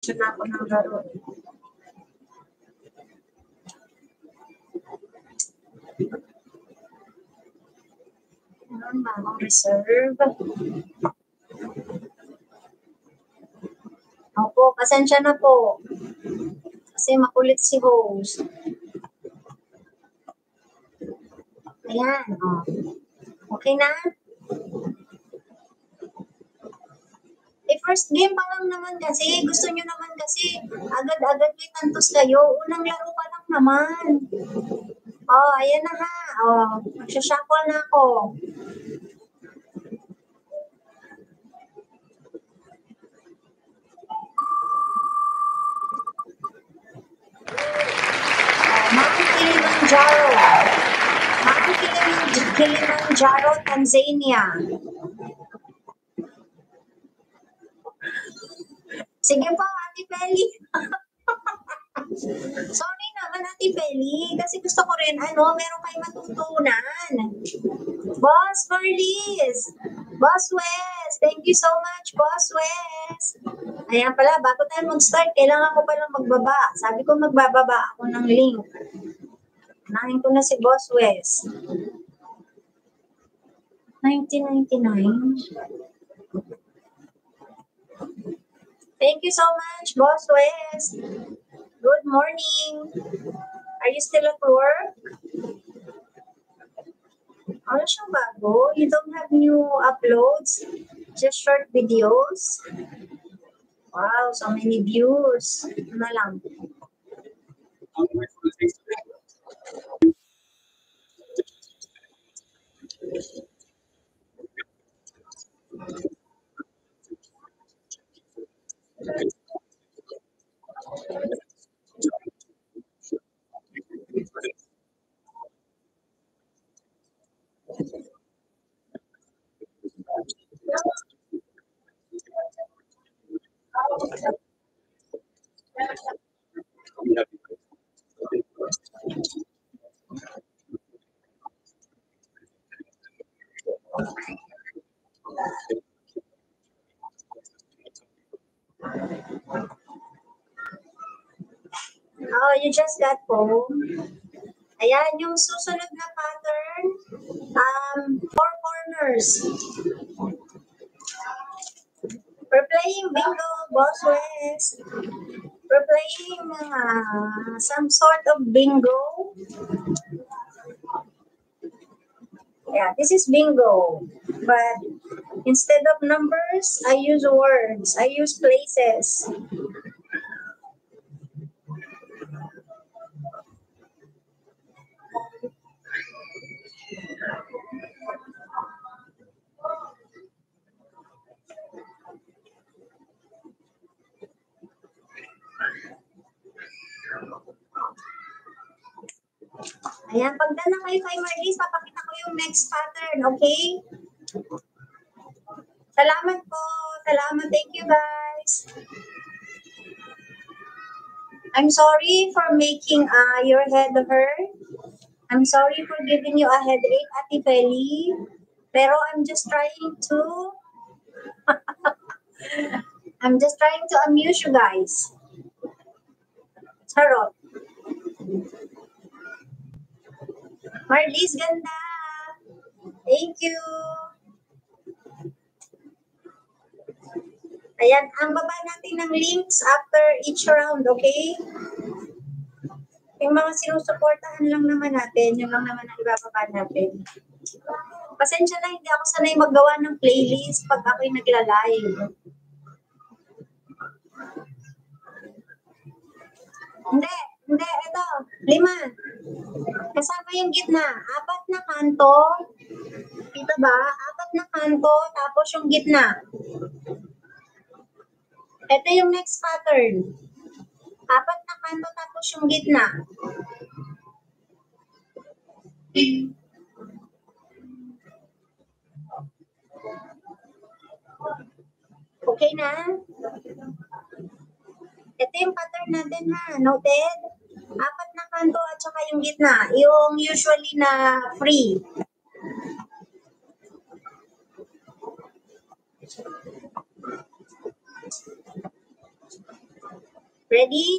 Siya na ako ng laro. Meron ba akong reserve? Opo, pasensya na po. Kasi makulit si host. Ayan, oh. Okay na? First game pa lang naman kasi. Gusto nyo naman kasi agad-agad may tantos kayo. Unang laro pa lang naman. Oh, ayan na ha. Oh, magsashuffle na ako. Mount Kilimanjaro. Mount Kilimanjaro, Tanzania. Sige po, Ate Peli. Sorry naman, Ate Peli. Kasi gusto ko rin, meron kayo matutunan. Boss Marlies. Boss Wes. Thank you so much, Boss Wes. Ayan pala, bago tayo mag-start, kailangan ko palang magbaba. Sabi ko magbababa ako ng link. Nahin ko na si Boss Wes. 1999. Thank you so much, Boss Wes. Good morning. Are you still at work? Ano siyang bago? You don't have new uploads? Just short videos? Wow, so many views. Ano na lang. Oh, you just got home. Ayan, yung susunod na pattern, 4 corners. We're playing bingo, Boss West. We're playing some sort of bingo. Yeah, this is bingo. But instead of numbers, I use words. I use places. Ayan, pagka na kayo kay Marlies, papakita ko yung next pattern, okay? Salamat po. Salamat. Thank you, guys. I'm sorry for making your head hurt. I'm sorry for giving you a headache, Ate Feli. Pero I'm just trying to amuse you guys. Charot. Marlies, ganda. Thank you. Ayan, ang baba natin ng links after each round, okay? Yung mga sinusuportahan lang naman natin, yun lang naman ang ibababa natin. Pasensya na, hindi ako sanay maggawa ng playlist pag ako'y nagla-live. Hindi, ito, 5. Kasama yung gitna, 4 na kanto. Kita ba? 4 na kanto, tapos yung gitna. Ito yung next pattern. 4 na kanto, tapos yung gitna. Okay na? Ito yung pattern natin ha, noted? 4 na kanto at saka yung gitna. Yung usually na free. Ready?